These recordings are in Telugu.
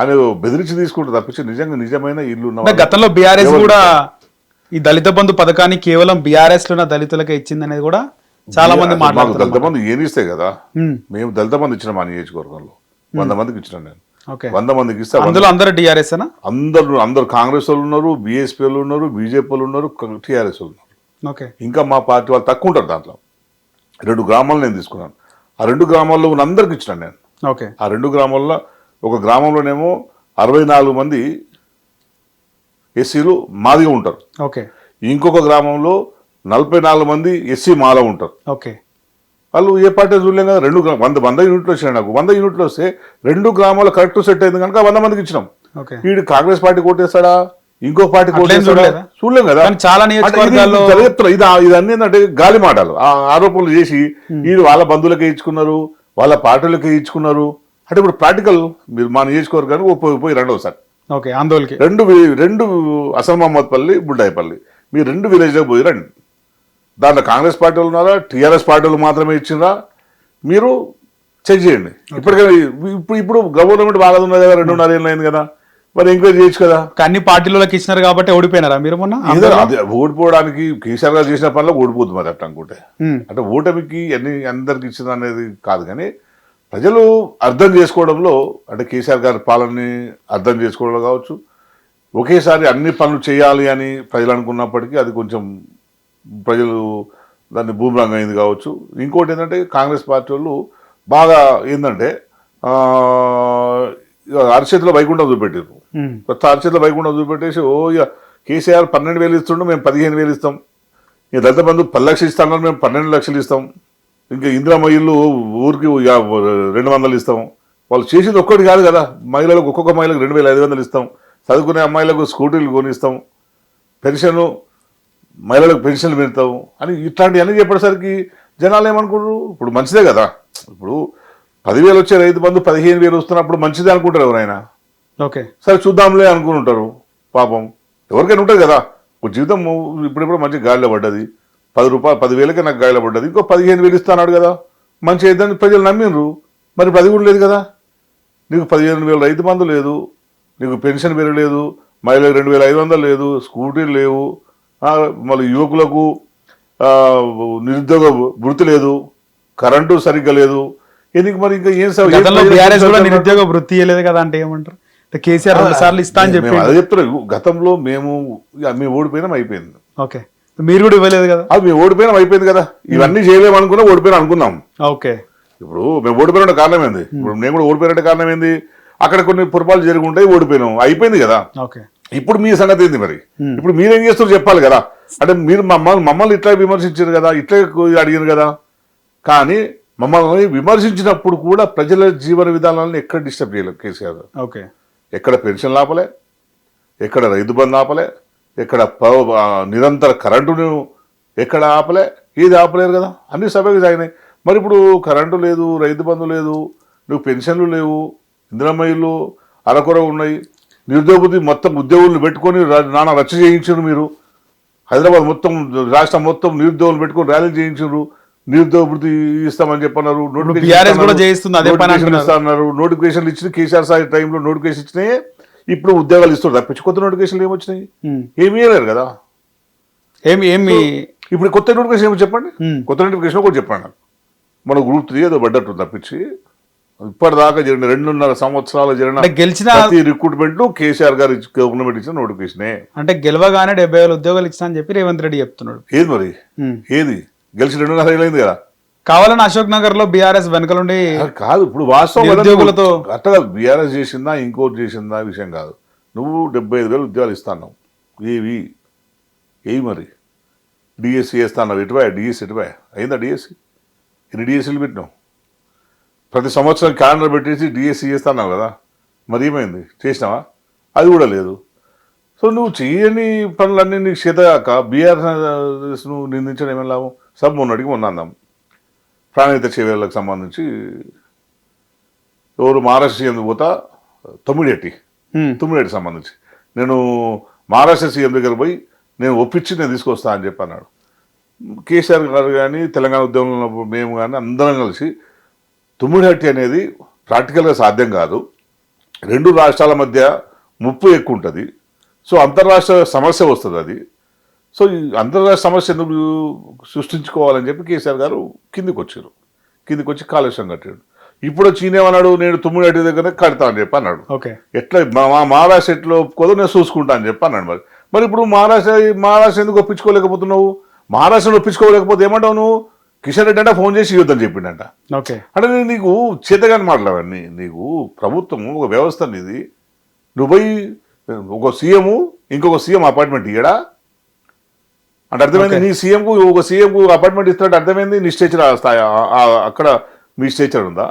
అని బెదిరించి తీసుకుంటూ తప్పించి నిజంగా నిజమైన ఇల్లు ఉన్న గతంలో బీఆర్ఎస్ కూడా ఈ దళిత బంధు పథకాన్ని కేవలం బీఆర్ఎస్ లో దళితులకే ఇచ్చింది అనేది కూడా చాలా మంది మాట్లాడుతున్నారు. దళిత మంది ఏమి ఇస్తే కదా, మేము దళిత మంది ఇచ్చిన మా నియోజకవర్గంలో 100 మందికి ఇచ్చిన నేను. 100 మందికి ఇస్తే అందులో అందరూ టీఆర్ఎస్ అందరు కాంగ్రెస్ వాళ్ళు ఉన్నారు, బీఎస్పీ వాళ్ళు ఉన్నారు, బీజేపీ వాళ్ళు ఉన్నారు, టీఆర్ఎస్ వాళ్ళు ఉన్నారు. ఇంకా మా పార్టీ వాళ్ళు తక్కువ ఉంటారు. దాంట్లో 2 గ్రామాలు నేను తీసుకున్నాను. ఆ 2 గ్రామాల్లో ఉన్న అందరికి ఇచ్చినాను నేను. ఆ 2 గ్రామాల్లో ఒక గ్రామంలోనేమో 64 మంది ఎస్సీలు మాదిగా ఉంటారు. ఇంకొక గ్రామంలో 44 మంది ఎస్సీ మాల ఉంటారు. వాళ్ళు ఏ పార్టీ చూడలేం కదా. 100 యూనిట్లు వచ్చినాయి నాకు. 100 యూనిట్లు వస్తే 2 గ్రామాలు కరెక్ట్ సెట్ అయింది కనుక 100 మందికి ఇచ్చినాం. వీడు కాంగ్రెస్ పార్టీ కోటేస్తాడా, ఇంకో పార్టీ కోటేస్తాడా చూడలేం కదా. చాలా ఇదన్నీ ఏంటంటే గాలి మాటలు, ఆరోపణలు చేసి వీడు వాళ్ళ బంధువులకే ఇచ్చుకున్నారు, వాళ్ళ పార్టీలకే ఇచ్చుకున్నారు. అంటే ఇప్పుడు ప్రాక్టికల్ మీరు మా నియోజకవర్గానికి పోయి రెండవసారి ఆందోళనకి 2 అసల్ మహమ్మద్పల్లి, బుడ్డాయిపల్లి, మీరు 2 విలేజ్లకు పోయి రండి. దాంట్లో కాంగ్రెస్ పార్టీ వాళ్ళు ఉన్నారా, టీఆర్ఎస్ పార్టీ వాళ్ళు మాత్రమే ఇచ్చినరా మీరు చెక్ చేయండి. ఇప్పటికైనా ఇప్పుడు గవర్నమెంట్ బాగా ఉన్నది కదా, 2.5 ఏళ్ళు అయింది కదా, మరి ఎంక్వైరీ చేయొచ్చు కదా. అన్ని పార్టీలకు ఇచ్చినారు కాబట్టి ఓడిపోయినారా మీరు మొన్న? ఓడిపోవడానికి కేసీఆర్ గారు చేసిన పనిలో ఓడిపోతుంది మరి అట్లా అనుకుంటే. అంటే ఓటమికి అందరికి ఇచ్చింది అనేది కాదు, కానీ ప్రజలు అర్థం చేసుకోవడంలో, అంటే కేసీఆర్ గారి పాలనని అర్థం చేసుకోవడంలో కావచ్చు, ఒకేసారి అన్ని పనులు చేయాలి అని ప్రజలు అనుకున్నప్పటికీ అది కొంచెం ప్రజలు దాన్ని బూమరాంగ్ అయింది కావచ్చు. ఇంకోటి ఏంటంటే కాంగ్రెస్ పార్టీ వాళ్ళు బాగా ఏంటంటే అరచేతిలో వైకుంఠం చూపెట్టారు. కొత్త అరచేతిలో వైకుంఠం చూపెట్టేసి ఇక కేసీఆర్ 12,000 ఇస్తుండే, మేము 15,000 ఇస్తాం. ఇక దళిత బంధు 10 లక్షలు ఇస్తాను, మేము 12 లక్షలు ఇస్తాం. ఇంకా ఇందిరమ్మ ఇల్లు ఊరికి 200 ఇస్తాం. వాళ్ళు చేసింది ఒక్కటి కాదు కదా. మహిళలకు ఒక్కొక్క మహిళకు 2,500 ఇస్తాం. చదువుకునే అమ్మాయిలకు స్కూటీలు కొనిస్తాం. పెన్షన్ మహిళలకు పెన్షన్లు పెడతాం అని ఇట్లాంటివన్నీ చెప్పేసరికి జనాలు ఏమనుకుంటారు, ఇప్పుడు మంచిదే కదా. ఇప్పుడు 10,000 వచ్చే రైతు బంధు 15,000 వస్తున్నప్పుడు మంచిదే అనుకుంటారు ఎవరైనా. సరే చూద్దాంలే అనుకుని ఉంటారు. పాపం ఎవరికైనా ఉంటుంది కదా, ఒక జీవితం ఇప్పుడిప్పుడు మంచి గాలిలో పడ్డది. 10 రూపాయలు 10,000కే నాకు గాలిలో పడ్డది, ఇంకో 15,000 ఇస్తాడు కదా, మంచి అయిద్దని ప్రజలు నమ్మిండ్రు. మరి 10 కూడా లేదు కదా. నీకు 15,000 రైతు బంధు లేదు, నీకు పెన్షన్ పెరగలేదు, మహిళలకు 2,500 లేదు, స్కూటీలు లేవు, మళ్ళీ యువకులకు నిరుద్యోగ వృత్తి లేదు, కరెంటు సరిగ్గా లేదు. ఎందుకు మరి ఇంకా నిరుద్యోగ వృత్తి లేదు కదా అంటే ఏమంటారు? కేసీఆర్ 2 సార్లు ఇస్తా అని చెప్పి అదే చెప్తారు. గతంలో మేము ఓడిపోయినాం, అయిపోయింది. మీరు కూడా ఇవ్వలేదు కదా. అది మేము ఓడిపోయినాం, అయిపోయింది కదా. ఇవన్నీ చేయలేము అనుకున్నా ఓడిపోయినా అనుకున్నాం. ఇప్పుడు మేము ఓడిపోయిన కారణం ఏంది? ఇప్పుడు నేను కూడా ఓడిపోయినట్టు కారణం ఏంది? అక్కడ కొన్ని పొరపాట్లు జరిగి ఉంటాయి, ఓడిపోయినాం, అయిపోయింది కదా. ఇప్పుడు మీ సంగతి ఏంది మరి? ఇప్పుడు మీరేం చేస్తారు చెప్పాలి కదా. అంటే మీరు మమ్మల్ని ఇట్లా విమర్శించారు కదా, ఇట్లా అడిగారు కదా. కానీ మమ్మల్ని విమర్శించినప్పుడు కూడా ప్రజల జీవన విధానాలను ఎక్కడ డిస్టర్బ్ చేయలేదు కేసీఆర్. ఎక్కడ పెన్షన్ ఆపలే, ఎక్కడ రైతు బంధు ఆపలే, ఎక్కడ నిరంతర కరెంటును ఎక్కడ ఆపలే, ఏది ఆపలేరు కదా. అన్ని సభకి సాగినాయి. మరి ఇప్పుడు కరెంటు లేదు, రైతు బంధు లేదు, నువ్వు పెన్షన్లు లేవు, ఇందిరమ్మ ఇల్లు అరకొర ఉన్నాయి, నిరుద్యోగ మొత్తం ఉద్యోగులను పెట్టుకొని నానా రచ్చ చేయించారు మీరు. హైదరాబాద్ మొత్తం రాష్ట్రం మొత్తం నిరుద్యోగులు పెట్టుకొని ర్యాలీలు చేయించారు. నిరుద్యోగ వృత్తి ఇస్తామని చెప్పన్నారు. నోటిఫికేషన్లు ఇచ్చిన కేసీఆర్ సాయి టైంలో నోటిఫికేషన్ ఇచ్చినాయి. ఇప్పుడు ఉద్యోగాలు ఇస్తున్నారు తప్పించి కొత్త నోటిఫికేషన్లు ఏమొచ్చినాయి? ఏమి ఇవ్వలేరు కదా. ఇప్పుడు కొత్త నోటిఫికేషన్ ఏమో చెప్పండి. కొత్త నోటిఫికేషన్ కూడా చెప్పండి నాకు. మన గ్రూప్ 3 ఏదో పడ్డట్టు తప్పించి ఇప్పటిదాకా జరిగిన 2.5 సంవత్సరాలు జరిగిన గెలిచిన రిక్రూట్మెంట్ కేసీఆర్ గారు గవర్నమెంట్ ఇచ్చిన నోటిఫికేషనే. అంటే గెలవగానే 70,000 ఉద్యోగాలు ఇస్తా అని చెప్పి రేవంత్ రెడ్డి చెప్తున్నాడు. ఏది మరి ఏది గెలిచి 2.5 ఏళ్ళు అయింది కదా. కావాలని అశోక్ నగర్ లో బీఆర్ఎస్ వెనకలుండి కాదు. ఇప్పుడు వాస్తవం ఉద్యోగులతో అట్టగా బీఆర్ఎస్ చేసిందా ఇంకోటి చేసిందా విషయం కాదు. నువ్వు 75,000 ఉద్యోగాలు ఇస్తాను, ఏవి మరి డిఎస్సి వేస్తాను, ఎటువా డిఎస్సి ఎటువా అయిందా? డిఎస్సి ఎన్ని డిఎస్సీలు పెట్టినావు? ప్రతి సంవత్సరం క్యాలెండర్ పెట్టేసి డిఎస్సి చేస్తున్నావు కదా, మరి ఏమైంది? చేసినావా? అది కూడా లేదు. సో నువ్వు చేయని పనులన్నీ నీకు చేతగాక బీఆర్ఎస్ నువ్వు నిందించడం ఏమైనా లాభం? మొన్నటికి మొన్న అందాం ప్రాణహిత చర్యలకు సంబంధించి ఎవరు మహారాష్ట్ర సీఎం పోతా తొమ్మిడేటి సంబంధించి నేను మహారాష్ట్ర సీఎం దగ్గర పోయి నేను ఒప్పించి నేను తీసుకొస్తా అని చెప్పి అన్నాడు. కేసీఆర్ గారు కానీ తెలంగాణ ఉద్యమంలో మేము కానీ అందరం కలిసి తుమ్మిడిహట్టి అనేది ప్రాక్టికల్గా సాధ్యం కాదు, రెండు రాష్ట్రాల మధ్య ముప్పు ఎక్కువ ఉంటుంది. సో అంతర్రాష్ట్ర సమస్య వస్తుంది అది. సో ఈ అంతర్రాష్ట్ర సమస్య ఎందుకు సృష్టించుకోవాలని చెప్పి కేసీఆర్ గారు కిందికి వచ్చారు. కిందికి వచ్చి కాలుష్యం కట్టాడు. ఇప్పుడు వచ్చి ఈయనేమన్నాడు, నేను తుమ్మిడి దగ్గర కడతా అని చెప్పి అన్నాడు. ఓకే, ఎట్లా మహారాష్ట్ర ఎట్లా ఒప్పుకోదో నేను చూసుకుంటా అని చెప్పి అన్నాడు. మరి ఇప్పుడు మహారాష్ట్ర ఎందుకు ఒప్పించుకోలేకపోతున్నావు? మహారాష్ట్రను ఒప్పించుకోలేకపోతే ఏమంటావు నువ్వు? కిషన్ రెడ్డి అంటే ఫోన్ చేసి ఇవ్వద్దని చెప్పిండంట. ఓకే, అంటే నీకు చేతగాని మాట్లాడవన్నీ. నీకు ప్రభుత్వం ఒక వ్యవస్థ ఇది. నువ్వు పోయి ఒక సీఎం ఇంకొక సీఎం అపార్ట్మెంట్ ఇయ్యడా అంటే అర్థమైంది. నీ సీఎంకు ఒక సీఎంకు అపార్ట్మెంట్ ఇస్తున్నట్టు అర్థమైంది. నీ స్టేచర్ అక్కడ మీ స్టేచర్ ఉందా?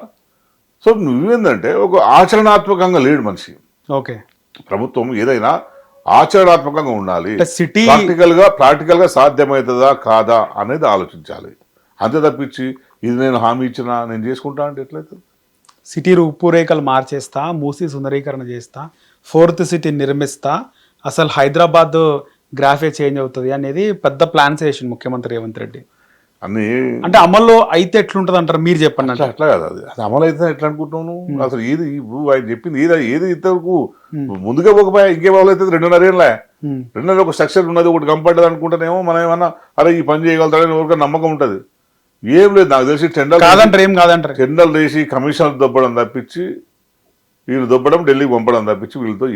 సో నువ్వేందంటే ఒక ఆచరణాత్మకంగా లేడు మనిషి. ఓకే, ప్రభుత్వం ఏదైనా ఆచరణాత్మకంగా ఉండాలి. సిటీ ప్రాక్టికల్ గా సాధ్యమవుతుందా కాదా అనేది ఆలోచించాలి. అంతే తప్పించి ఇది నేను హామీ ఇచ్చినా నేను చేసుకుంటా అంటే ఎట్లయితే? సిటీ రూపురేఖలు మార్చేస్తా, మూసి సుందరీకరణ చేస్తా, 4th సిటీ నిర్మిస్తా, అసలు హైదరాబాద్ గ్రాఫే చేంజ్ అవుతుంది అనేది పెద్ద ప్లాన్స్ వేసిండు ముఖ్యమంత్రి రేవంత్ రెడ్డి. అన్ని అంటే అమల్లో అయితే ఎట్లుంటది అంటారు, మీరు చెప్పండి. అంటే అట్లా కదా, అది అమలు అయితే ఎట్లా అనుకుంటున్నాను అసలు? ఏది ఆయన చెప్పింది ఏది ఇంతవరకు ముందుగా పోకపోయా ఇంకేం అమలు అవుతుంది? 2.5 ఏళ్ళ 2.5 ఒక స్ట్రక్చర్ ఉన్నది, ఒకటి కంపడ్డది అనుకుంటేనేమో మనం ఏమన్నా అరే ఈ పని చేయగలుగుతాడని ఎవరికైనా నమ్మకం ఉంటుంది. ఏం లేదు, నాకు తెలిసి టెండర్లు వేసి కమిషనర్ దొబ్బడం తప్పించి, వీళ్ళు దొబ్బడం ఢిల్లీకి పంపడం తప్పించి వీళ్ళతో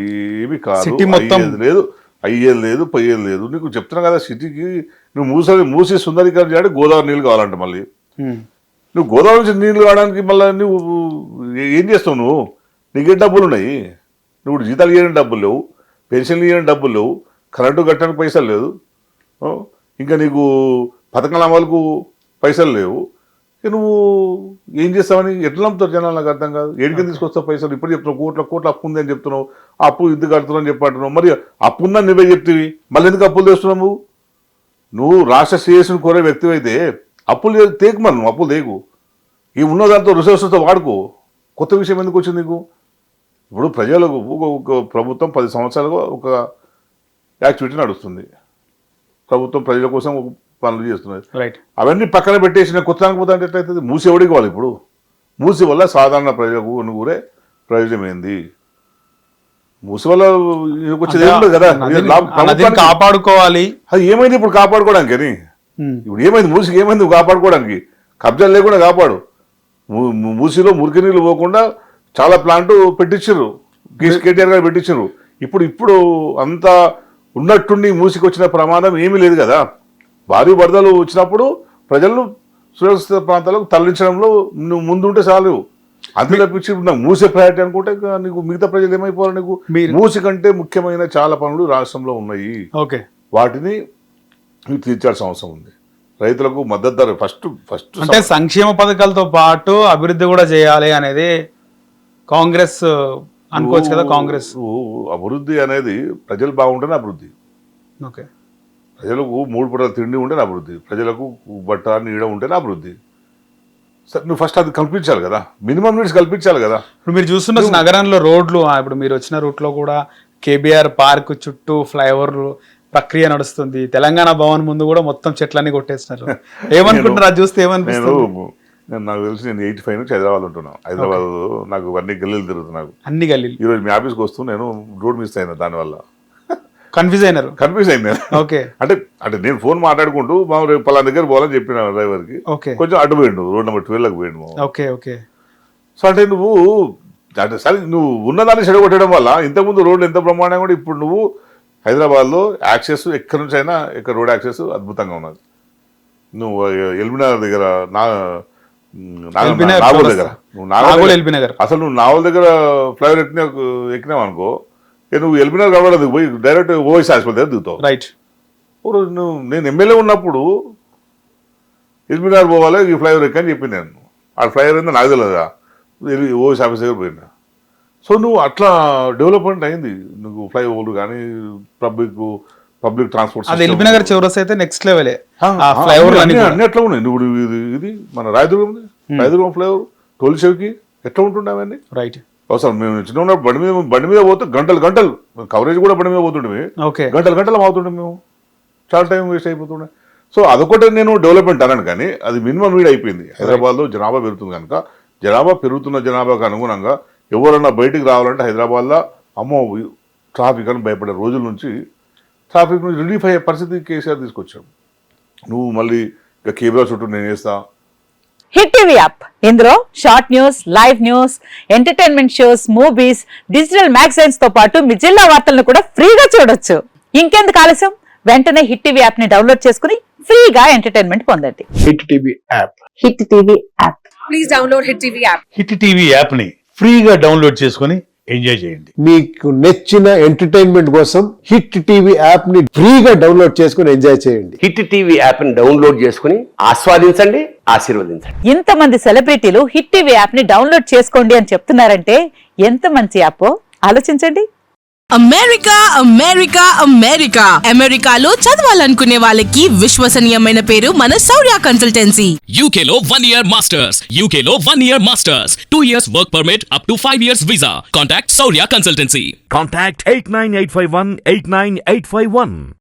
ఏమి కాదు. అయ్యేది లేదు పోయేది లేదు. నీకు చెప్తున్నా కదా, సిటీకి నువ్వు మూసి సుందరీకరణ చేయడానికి గోదావరి నీళ్ళు కావాలంట. మళ్ళీ నువ్వు గోదావరి నుంచి నీళ్ళు కావడానికి మళ్ళీ నువ్వు ఏం చేస్తావు? నీకే డబ్బులు ఉన్నాయి, నువ్వు జీతాలు ఇవ్వడానికి డబ్బులు లేవు, పెన్షన్లు ఇవ్వడానికి డబ్బులు లేవు, కరెంటు కట్టడానికి పైసలు లేదు, ఇంకా నీకు పథకాల అమలుకు పైసలు లేవు. నువ్వు ఏం చేస్తావని ఎట్లా నమ్ముతారు జనాలు? నాకు అర్థం కాదు. ఏడికి తీసుకొస్తావు పైసలు? ఇప్పుడు చెప్తున్నావు కోట్ల అప్పు ఉంది అని చెప్తున్నావు, అప్పు ఇది కడుతున్నావు అని చెప్పంటున్నావు. మరి అప్పు ఉందని నువ్వే చెప్తివి, మళ్ళీ ఎందుకు అప్పులు తెస్తున్నావు? నువ్వు రాష్ట్ర శ్రేయస్సును కోరే వ్యక్తి అయితే అప్పులు తేకు, మనం అప్పులు తేకు, ఈ ఉన్న దాంతో రిసోర్సెస్తో వాడుకో. కొత్త విషయం ఎందుకు వచ్చింది నీకు? ఇప్పుడు ప్రజలకు ఒక ప్రభుత్వం 10 సంవత్సరాలుగా ఒక యాక్టివిటీ నడుస్తుంది. ప్రభుత్వం ప్రజల కోసం పనులు చేస్తున్నది. అవన్నీ పక్కన పెట్టేసిన కొత్తడానికి పోతా అంటే ఎట్లయితుంది? మూసి ఎవడికి వాళ్ళు ఇప్పుడు మూసి వల్ల సాధారణ ప్రజలకు అనుకూరే ప్రయోజనం ఏంది? మూసి వల్ల వచ్చేది ఏం లేదు కదా. కాపాడుకోవాలి. అది ఏమైంది ఇప్పుడు కాపాడుకోవడానికి? అని ఇప్పుడు ఏమైంది? మూసికి ఏమైంది నువ్వు కాపాడుకోవడానికి? కబ్జాలు లేకుండా కాపాడు. మూసిలో మురికి నీళ్ళు పోకుండా చాలా ప్లాంట్ పెట్టించారు, కేటీఆర్ గారు పెట్టించారు. ఇప్పుడు అంతా ఉన్నట్టుండి మూసికి వచ్చిన ప్రమాదం ఏమీ లేదు కదా. భారీ వరదలు వచ్చినప్పుడు ప్రజలను సురక్షిత ప్రాంతాలకు తరలించడంలో నువ్వు ముందుంటే చాలు. అంతే తప్పించి నాకు మూసే ప్రయారిటీ అనుకుంటే నీకు మిగతా ప్రజలు ఏమైపోవాలి? నీకు మూసి కంటే ముఖ్యమైన చాలా పనులు రాష్ట్రంలో ఉన్నాయి. వాటిని నువ్వు తీర్చాల్సిన అవసరం ఉంది. రైతులకు మద్దతు ధర ఫస్ట్ అంటే సంక్షేమ పథకాలతో పాటు అభివృద్ధి కూడా చేయాలి అనేది కాంగ్రెస్ అనుకోవచ్చు కదా. కాంగ్రెస్ అభివృద్ధి అనేది ప్రజలు బాగుంటేనే అభివృద్ధి. ప్రజలకు 3 పూటల తిండి ఉంటేనే అభివృద్ధి, ప్రజలకు బట్ట నీడ ఉంటేనే అభివృద్ధి. సరే నువ్వు ఫస్ట్ అది కల్పించాలి కదా, మినిమం నీడ్స్ కల్పించాలి కదా. ఇప్పుడు మీరు చూస్తున్న నగరంలో రోడ్లు, ఇప్పుడు మీరు వచ్చిన రూట్లో కూడా కేబీఆర్ పార్క్ చుట్టూ ఫ్లైఓవర్లు ప్రక్రియ నడుస్తుంది. తెలంగాణ భవన్ ముందు కూడా మొత్తం చెట్లన్నీ కొట్టేస్తున్నారు. ఏమనుకుంటున్నారు అది చూస్తే? నాకు తెలిసి నేను 85 నుంచి హైదరాబాద్ ఉంటున్నాను. హైదరాబాద్ నాకు అన్ని గల్లీలు తిరుగుతున్నాను. అన్ని గల్లీలు. ఈరోజు మీ ఆఫీస్కి వస్తూ నేను రోడ్ మిస్ అయినా, దానివల్ల కన్ఫ్యూజ్ అయింది. ఓకే, అంటే నేను ఫోన్ మాట్లాడుకుంటూ మా పలానా దగ్గర పోవాలని చెప్పిన డ్రైవర్కి, కొంచెం అడ్డు పోయిండు, రోడ్ నెంబర్ 12కి పోయిండు. ఓకే. సో అంటే నువ్వు అంటే సరే నువ్వు ఉన్నదాన్ని చెడగొట్టడం వల్ల ఇంతకుముందు రోడ్లు ఎంత బ్రహ్మాండంగా కూడా ఇప్పుడు నువ్వు హైదరాబాద్లో యాక్సెస్ ఎక్కడి నుంచి అయినా ఇక్కడ రోడ్ యాక్సెస్ అద్భుతంగా ఉన్నది. నువ్వు ఎల్బీనగర్ దగ్గర నాగోల్ దగ్గర అసలు నువ్వు నాగోల్ దగ్గర ఫ్లైఓవర్ ఎక్కినావు అనుకో, నువ్వు ఎల్బీనగర్ కావడం పోయి డైరెక్ట్ ఓవైసీ ఆసుపత్రి దగ్గర దిగుతావు. రైట్. నేను ఎమ్మెల్యే ఉన్నప్పుడు ఎల్బీనగర్ పోవాలి ఈ ఫ్లైఓవర్ ఎక్కని చెప్పింది నేను. ఆ ఫ్లైఓవర్ ఏందో నాకు తెలియదా, ఓవైసీ ఆఫీస్ దగ్గర పోయినా. సో నువ్వు అట్లా డెవలప్మెంట్ అయింది. నువ్వు ఫ్లైఓవర్లు కానీ పబ్లిక్ ట్రాన్స్పోర్ట్ ఎల్బీనగర్ చౌరస్ అయితే నెక్స్ట్ లెవెల్ అన్ని ఎట్లా ఉన్నాయి. నువ్వు ఇది మన రాయదుర్గం ఫ్లైఓవర్ తొలిచెవికి ఎట్లా ఉంటుండే అవన్నీ. రైట్. అవసరం మేము చిన్న ఉన్నప్పుడు బండి మీద పోతే గంటలు కవరేజ్ కూడా బండి మీద పోతుండే, గంటలు అవుతుండే, మేము చాలా టైం వేస్ట్ అయిపోతుండే. సో అదొకటి నేను డెవలప్మెంట్ అన్నాను, కానీ అది మినిమం నీడ్ అయిపోయింది. హైదరాబాద్లో జనాభా పెరుగుతుంది కనుక జనాభాకు అనుగుణంగా ఎవరన్నా బయటికి రావాలంటే హైదరాబాద్లో అమ్మో ట్రాఫిక్ అని భయపడే రోజుల నుంచి ట్రాఫిక్ నుంచి రిలీఫ్ అయ్యే పరిస్థితి కేసీఆర్ తీసుకొచ్చాడు. నువ్వు మళ్ళీ ఇక కేబుల్ చుట్టూ నేను చేస్తా. హిట్ టీవీ యాప్, ఇందులో short news, live news, entertainment shows, movies, digital magazines తో పాటు మీ జిల్లా వార్తలను కూడా ఫ్రీగా చూడొచ్చు. ఇంకెందుకు ఆలస్యం, వెంటనే హిట్ టీవీ యాప్ ని డౌన్లోడ్ చేసుకుని ఫ్రీగా ఎంటర్టైన్మెంట్ పొందండి. Hit TV app. Hit TV app. Please download hit TV app. Hit TV app ని ఫ్రీగా డౌన్లోడ్ చేసుకొని ఎంజాయ్ చేయండి. మీకు నచ్చిన ఎంటర్టైన్మెంట్ కోసం హిట్ టీవీ యాప్ ని ఫ్రీగా డౌన్లోడ్ చేసుకుని ఎంజాయ్ చేయండి. హిట్ టీవీ యాప్ ని డౌన్లోడ్ చేసుకుని ఆస్వాదించండి, ఆశీర్వదించండి. ఇంతమంది సెలబ్రిటీలు హిట్ టీవీ యాప్ ని డౌన్లోడ్ చేసుకోండి అని చెప్తున్నారంటే ఎంత మంచి యాప్ ఆలోచించండి. అమెరికా అమెరికా అమెరికా అమెరికాలో చదవాలనుకునే వాళ్ళకి విశ్వసనీయమైన పేరు మన శౌర్య కన్సల్టెన్సీ. UK లో 1 year masters, UK లో 1 year masters, 2 years work permit up to 5 years visa. Contact Saurya Consultancy. Contact 89851 89851.